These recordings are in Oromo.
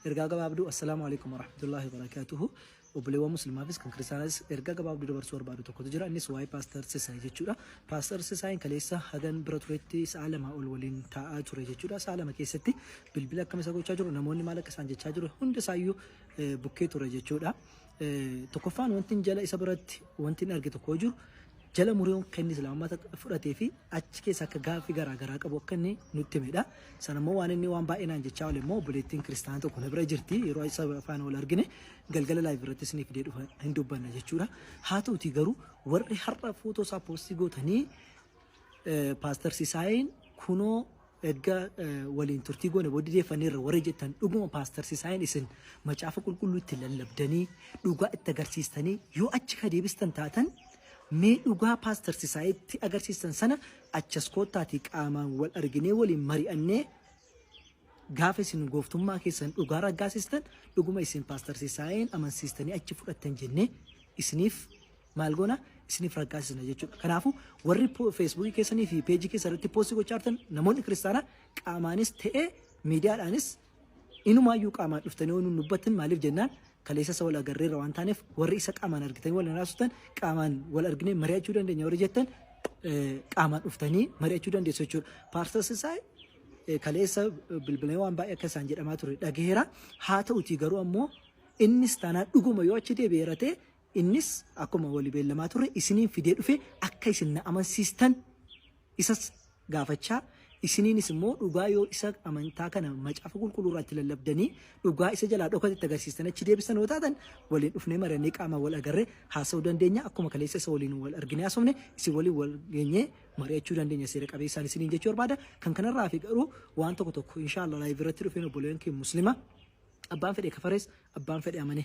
إرجع قبابدو السلام عليكم ورحمة الله وبركاته. وبلوا مسلم هافس كان كريستيانس إرجع قبابدو دبر سوار بارو تقول تجرا إني سواي باستر سيساي جتشورا باستر سيساي كليسا هذن براتوريتي سالم أول ولين تاجر جتشورا سالم كيستي بالبلا كم سأقول تاجر نموني مالك سانج تاجر هند سايو بوكيتو جتشورا تكفان وانتين جلا إسابرات وانتين أرجع تكوجر jala muriyoon kennis lammata fudhatee fi achi keessa akka gaaffii garaa garaa qabu akka inni nutti himedha. Sanammoo waan inni waan baay'inaan jechaa oole immoo obboleettiin kiristaanaa tokko na bira jirti. Yeroo isa afaan wal argine galgala laayif irratti isiniif fidee dhufa hin dubbanna jechuudha. Haa ta'utii garuu warri har'a footoo isaa poostii gootanii paaster Sisaayin kunoo erga waliin turtii goone booddee deeffanneerra warri jettan dhuguma paaster Sisaayin isin macaafa qulqulluu itti lallabdanii dhugaa itti agarsiistanii yoo achi ka deebistan taatan mee dhugaa paaster Sisaayitti agarsiistan sana achas koottaati qaamaan wal arginee waliin mari'annee gaafa isin gooftummaa keessan dhugaa raggaasistan dhuguma isin paaster Sisaayin amansiistanii achi fudhattan jennee isiniif maal goona isiniif raggaasisna jechuudha. Kanaafuu warri feesbuukii keessanii fi peejii keessa irratti poostii gochaa jirtan namoonni kiristaanaa qaamaanis ta'ee miidiyaadhaanis inumaayyuu qaamaan dhuftanii waan nu dubbattan maaliif jennaan kaleessa wal agarreerra waan taaneef warri isa qaamaan argitanii wal naasutan qaamaan wal arginee mari'achuu dandeenya warri jettan qaamaan dhuftanii mari'achuu dandeessu jechuudha. Paaster Sisaayi kaleessa bilbilee waan baay'ee akka isaan jedhamaa ture dhageera. Haa ta'utii garuu ammoo innis taanaa dhuguma yoo achi deebi'eeratee innis akkuma walii beellamaa ture isiniin fidee dhufe akka isin na amansiistan isas gaafachaa isiniinis immoo dhugaa yoo isa amantaa kana macaafa qulqulluu irratti lallabdanii dhugaa isa jalaa dhokatti agarsiistan achi deebisan yoo taatan waliin dhufnee marannee qaama wal agarree haasa'uu dandeenya akkuma kaleessa isa waliin wal arginee haasofne isin waliin wal geenyee mari'achuu dandeenya seera qabeessaan isiniin jechuu barbaada. Kan kanarraa fi garuu waan tokko inshaallah laayif irratti dhufeen obboleeyyan kee muslima abbaan fedhe kafarees abbaan fedhe amane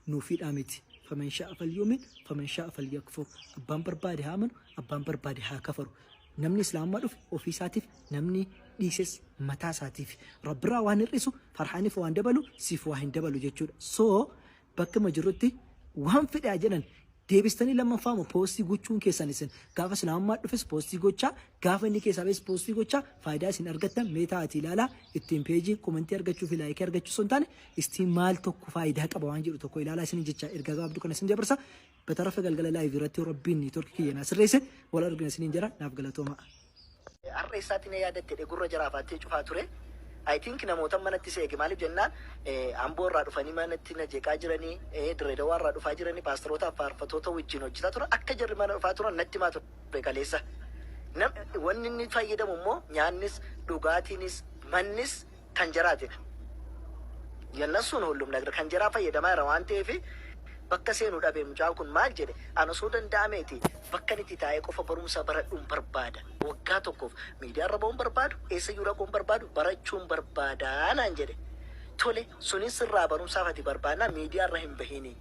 nuufiidhaa miti. فمن شاء فليؤمن فمن شاء فليكفر أبان بربادي هامن أبان بربادي هاكفر نمني إسلام مدف وفي ساتف نمني ديسس متا ساتف ربنا وان الرسو فرحاني فوان دبلو سيف وان دبلو جتشور بك مجرتي وهم في الأجنان deebistanii lama faamu poostii gochuun keessanisin gaafa islaamaa dhufes poostii gochaa gaafa inni keessaabes poostii gochaa faayidaa isin argattan meetaati ilaalaa ittiin peejii komentii argachuu fi laayikii argachuu sun taane istiin maal tokko faayidaa qaba waan jedhu tokko ilaalaa isin jecha erga gaabdu kana isin dabarsa batarafa galgala laayif irratti rabbiin torki kiyyana sirreesse wal argina isin jira naaf galatooma. Har'a isaatiin yaadatte gurra jaraafattee cufaa ture. I think namoota manatti seege maaliif jennaan amboo irraa dhufanii manatti na jeeqaa jiranii Dirreedawaa irraa dhufaa jiranii paasteroota faarfattoota wajjin hojjetaa turan akka jarri mana dhufaa turan natti himaa ture kaleessa. Wanni inni fayyadamu immoo nyaannis dhugaatiinis mannis kan jaraatidha. Yannasuun hullum nagar kan jaraa fayyadamaa jira waan ta'eef bakka seenuu dhabee mucaan kun maal jedhe ana osoo danda'ameeti bakka itti taa'ee qofa barumsa baradhuun barbaada. Waggaa tokkoof miidiyaa irra ba'uun barbaadu eessa yuura qoon barbaadu barachuun barbaadaa naan jedhe. Tole sunis irraa barumsaaf ati barbaadnaa miidiyaa irra hin bahini.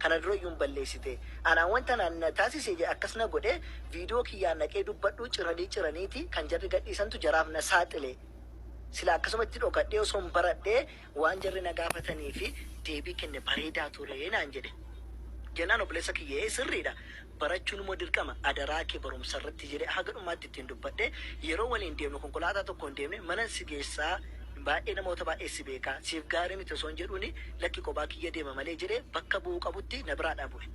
Kana dura iyyuu balleessite. Anaan wanta naan taasisee akkasuma godhee viidiyoo kiyyaan naqee dubbadhuu ciraniiti kan jarri gadhiisantu jaraaf na saaxile. Sila akkasumatti dhokadhee osoo hin baradhee waan jarri na gaafatanii fi deebii kenne bareedaa ture naan jedhe. Jennaan obboleessa kiyyee sirriidha. Barachuun immoo dirqama adaraa kee barumsa irratti jedhee haga dhumaatti ittiin dubbadhee yeroo waliin deemnu konkolaataa tokko hin deemne mana si geessaa baay'ee namoota baay'ee si beekaa siif gaarii miti osoo hin jedhuuni lakki kophaa kiyya deema malee jedhee bakka bu'uu qabutti na biraadhaa bu'e.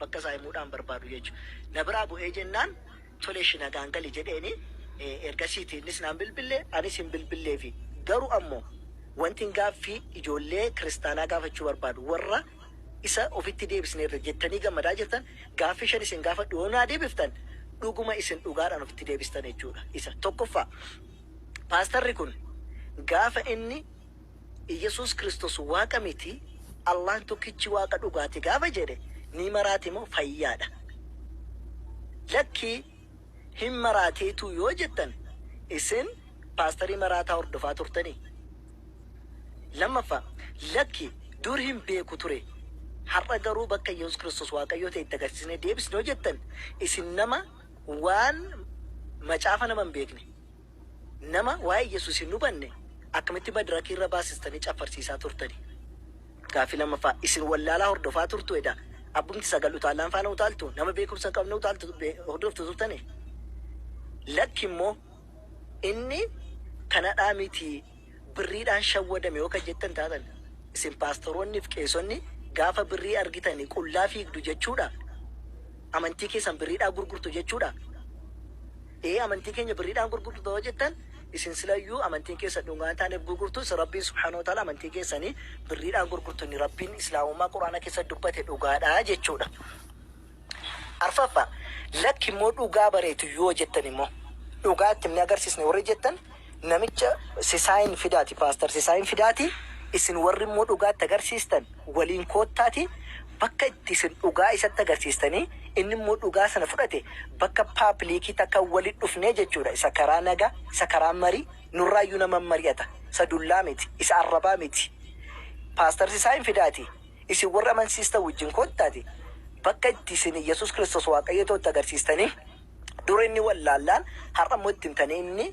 Bakka isaa himuudhaan barbaadu jechuudha. Na biraa bu'ee jennaan toleeshi nagaan gali jedheeni ergasiitii innis naan bilbillee anis hin bilbillee fi garuu ammoo wanti gaaffii ijoollee kiristaanaa gaafachuu barbaadu warra isa ofitti deebisneerra jettanii gammadaa jirtan gaaffii shan isin gaafa dhiyoonaa deebiftan dhuguma isin dhugaadhaan ofitti deebistan jechuudha. Isa tokkoffaa paastarri kun gaafa inni Iyesuus Kiristoos waaqa miti Allahan tokkichi waaqa dhugaati gaafa jedhe ni maraati moo fayyaadha. Lakkii hin maraateetu yoo jettan isin paastarii maraataa hordofaa turtanii. Lammaffaa lakki dur hin beeku ture. Har'a garuu bakka Iyesuus Kiristoos waaqayyoo ta'e itti agarsiisnee deebisnee jettan isin nama waan macaafa nama hin beekne nama waa'ee Iyesuus hin hubanne akkamitti madirakii irra baasistanii caffarsiisaa turtanii. Gaaffii lammaffaa isin wallaalaa hordofaa turtuedha. Abbumti sagal utaalaan faana utaaltu nama beekumsa qabna utaaltu hordoftu turtanii. Lakki immoo inni kanadhaa miti birriidhaan shawwadame yoo kan jettan taatan isin paastoroonni fi qeesonni gaafa birrii argitanii qullaa fiigdu jechuudha. Amantii keessan birriidhaan gurgurtu jechuudha. Amantii keenya birriidhaan gurgurtu ta'uu jettan isin silayyuu amantiin keessa dhugaan taaneef gurgurtu Rabbiin subhaanahu wa ta'ala amantii keessanii birriidhaan gurgurtu ni Rabbiin islaamummaa quraana keessa dubbate dhugaadha jechuudha. Arfaffaa lakki immoo dhugaa bareetu yoo jettan immoo dhugaa itti ni agarsiisne warri jettan namicha Sisaayin Fidaati paaster Sisaayin Fidaati isin warri immoo dhugaatti agarsiistan waliin koottaati bakka itti isin dhugaa isatti agarsiistanii inni immoo dhugaa sana fudhate bakka paabliikii takka walitti dhufnee jechuudha. Isa karaa nagaa isa karaa marii nurraayyuu nama mari'ata isa dullaa miti isa arrabaa miti. Paaster Sisaayin Fidaati isin warra amansiistan wajjin koottaati bakka itti isin Yesuus Kiristoos waaqayyootti agarsiistanii dura inni wallaallaan har'a immoo itti himtanii inni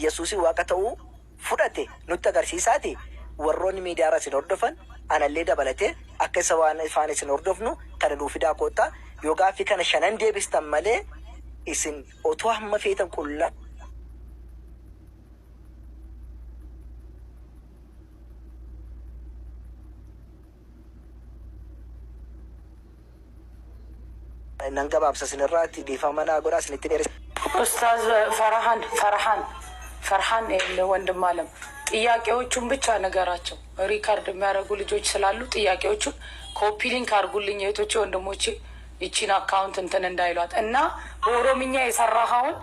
Yesuus waaqa ta'uu fudhate nutti agarsiisaati. Warroonni miidiyaa isin hordofan anallee dabalatee akka isa waan ifaan isin hordofnu kana nuu fidaa koottaa yoo gaaffii kana shanan deebistan malee isin otoo hamma feetan qullaa nan gabaabsa isinirraatti dhiifama naa godhaa isinitti dheeressa. ኡስታዝ ፈርሃን ወንድም አለም ጥያቄዎቹን ብቻ ነገራቸው። ሪካርድ የሚያደርጉ ልጆች ስላሉ ጥያቄዎቹን ኮፒ ሊንክ አድርጉልኝ እህቶቼ ወንድሞቼ፣ ይቺን አካውንት እንትን እንዳይሏት እና በኦሮምኛ የሰራኸውን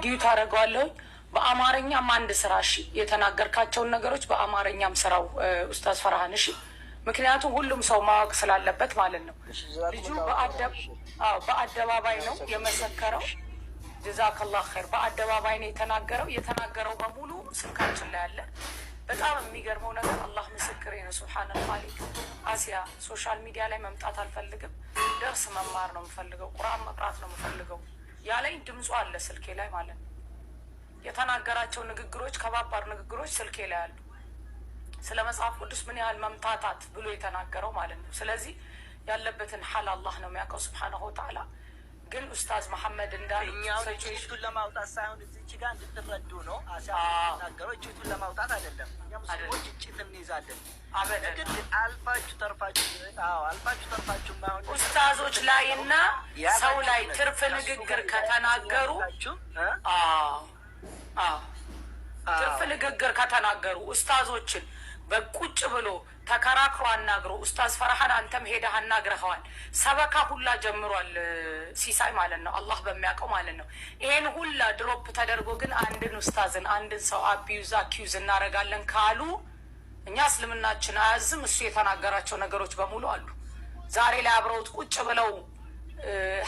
ዲዩ ታደርገዋለሁ። በአማርኛም አንድ ስራ እሺ፣ የተናገርካቸውን ነገሮች በአማርኛም ስራው ኡስታዝ ፈርሃን እሺ። ምክንያቱም ሁሉም ሰው ማወቅ ስላለበት ማለት ነው። ልጁ በአደባባይ ነው የመሰከረው። ጀዛከላህ ኸይር። በአደባባይ ነው የተናገረው በሙሉ ስልካችን ላይ አለ። በጣም የሚገርመው ነገር አላህ ምስክሬ ነው። ሱብሃነል ኻሊቅ አሲያ ሶሻል ሚዲያ ላይ መምጣት አልፈልግም፣ ደርስ መማር ነው የምፈልገው፣ ቁርአን መቅራት ነው የምፈልገው ያለኝ ድምፁ አለ ስልኬ ላይ ማለት ነው። የተናገራቸው ንግግሮች ከባባር ንግግሮች ስልኬ ላይ አሉ። ስለ መጽሐፍ ቅዱስ ምን ያህል መምታታት ብሎ የተናገረው ማለት ነው። ስለዚህ ያለበትን ሐል አላህ ነው የሚያውቀው ሱብሃነሁ ወተዓላ። ግን ኡስታዝ መሐመድ እንዳሉት እጁን ለማውጣት ሳይሆን እዚች ጋር እንድትረዱ ነው። አሳናገረው እጁን ለማውጣት አይደለም። ሙስሊሞች እጭት እንይዛለን አበደን። ግን አልፋችሁ ተርፋችሁ ማሁን ኡስታዞች ላይና ሰው ላይ ትርፍ ንግግር ከተናገሩ ትርፍ ንግግር ከተናገሩ ኡስታዞችን በቁጭ ብሎ ተከራክሮ አናግሮ ኡስታዝ ፈርሃን አንተም ሄደህ አናግረኸዋል። ሰበካ ሁላ ጀምሯል ሲሳይ ማለት ነው፣ አላህ በሚያውቀው ማለት ነው። ይሄን ሁላ ድሮፕ ተደርጎ ግን አንድን ኡስታዝን አንድን ሰው አኪዩዝ እናደርጋለን ካሉ እኛ እስልምናችን አያዝም። እሱ የተናገራቸው ነገሮች በሙሉ አሉ። ዛሬ ላይ አብረውት ቁጭ ብለው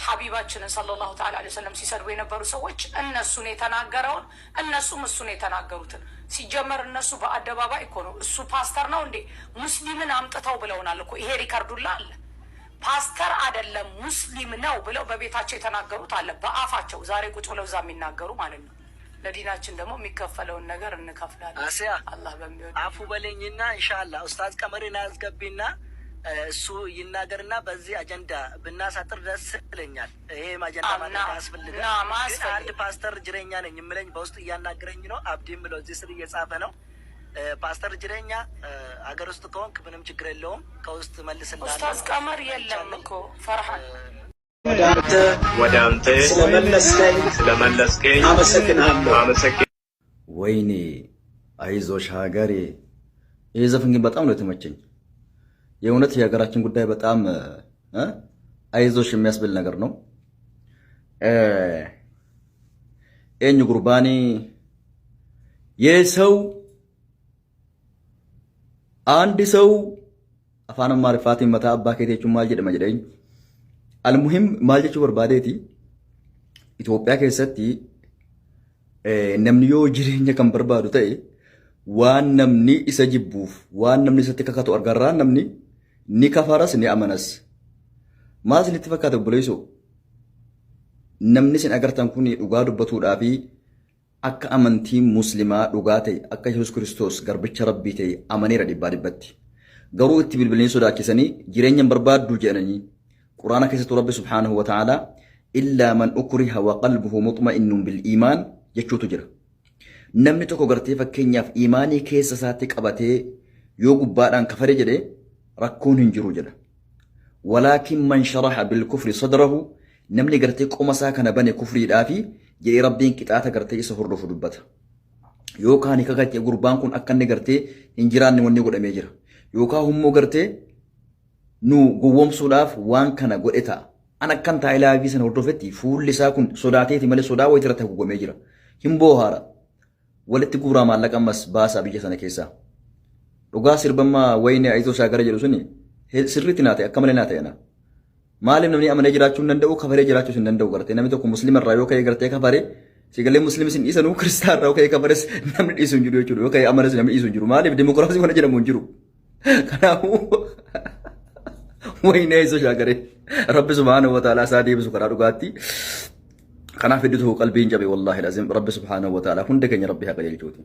ሐቢባችንን ሰለላሁ ተዓላ ዐለይሂ ወሰለም ሲሰድቡ የነበሩ ሰዎች እነሱን የተናገረውን እነሱም እሱን የተናገሩትን ሲጀመር እነሱ በአደባባይ እኮ ነው እሱ ፓስተር ነው እንዴ ሙስሊምን አምጥተው ብለውናል እኮ። ይሄ ሪካርዱላ አለ። ፓስተር አይደለም ሙስሊም ነው ብለው በቤታቸው የተናገሩት አለ በአፋቸው። ዛሬ ቁጭ ብለው እዛ የሚናገሩ ማለት ነው። ለዲናችን ደግሞ የሚከፈለውን ነገር እንከፍላለን። አሲያ አላህ በሚወድ አፉ በለኝና ኢንሻአላህ ኡስታዝ ቀመሬን አስገቢና እሱ ይናገርና በዚህ አጀንዳ ብናሳጥር ደስ ይለኛል። ይሄ አጀንዳ ማለት ያስፈልጋል። አንድ ፓስተር ጅሬኛ ነኝ የምለኝ በውስጥ እያናገረኝ ነው። አብዲም ብለው እዚህ ስር እየጻፈ ነው። ፓስተር ጅሬኛ አገር ውስጥ ከሆንክ ምንም ችግር የለውም፣ ከውስጥ መልስና ኡስታዝ ቀመር የለም እኮ ፈርሃን ወደ አንተ ስለመለስከኝ አመሰግናለሁ። ወይኔ አይዞሽ ሀገሬ። ይህ ዘፈን ግን በጣም ነው የተመቸኝ። የእውነት የሀገራችን ጉዳይ በጣም አይዞሽ የሚያስብል ነገር ነው። ኤኝ ጉርባኒ የሰው አንድ ሰው አፋን ማሪፋቲ መታ አባ ከቴቹ ማልጀ ደመጀደኝ አልሙሂም ማልጀቹ በርባዴቲ ኢትዮጵያ ከሰቲ ነምኒዮ ጅሬኛ ከም በርባዱ ተይ ዋን ነምኒ ኢሰጅቡፍ ዋን ነምኒ ሰተከካቱ አርጋራ ነምኒ ni kafaras ni amanas maas ni tifakkaatu buleeso namni sin agartan kun dhugaa dubbatuudhaa fi akka amantii muslimaa dhugaa ta'e akka Yesuus Kiristoos garbicha rabbii ta'e amaneera dhibbatti garuu itti bilbilanii sodaachisanii jireenya barbaaddu jedhanii quraana keessatti rabbi subhaanahu wa ta'ala illaa man ukriha wa qalbuhu mutma'innun bil iimaan jechuutu jira. Namni tokko gartee fakkeenyaaf iimaanii keessa isaatti qabatee yoo gubbaadhaan kafare jedhee rakkoon hin jiru jedha. Walaakin man sharaxa bilkufri sadrahu namni gartee qoma isaa kana bane kufriidhaa fi jedhee rabbiin qixaata gartee isa hordofu dubbata. Yookaan ni kakatee gurbaan kun akka inni gartee hin jiraanne wanni godhamee jira. Yookaan hummoo gartee nu gowwomsuudhaaf waan kana godhe ta'a. An akkan taa'ee laafii sana hordofetti fuulli isaa kun sodaateeti malee sodaa wayii irratti haguugamee jira. Hin boohaara. Walitti guuraa maallaqa ammas baasaa biyya sana keessaa. Dhugaa sirbammaa wayini ayitoo shaagara jedhu suni sirriitti naa ta'e akka malee naa ta'e na. Maaliif namni amanee jiraachuu hin danda'u kafaree jiraachuu hin danda'u gartee namni tokko musliima irraa yoo ka'ee gartee kafaree sigalee musliimis hin dhiisanuu kiristaan irraa yoo ka'ee kafares namni dhiisu hin jiru jechuudha yoo ka'ee amanas namni dhiisu hin jiru maaliif dimokiraasii kana jedhamu hin jiru. Kanaafuu wayini ayitoo shaagaree rabbi subhaanahu wa ta'ala isaa deebisu karaa dhugaatti. Kanaaf hedduutu qalbiin jabe wallaahi lazim rabbi subhaanahu wa ta'ala hunda keenya rabbi haa qajeelchuuti.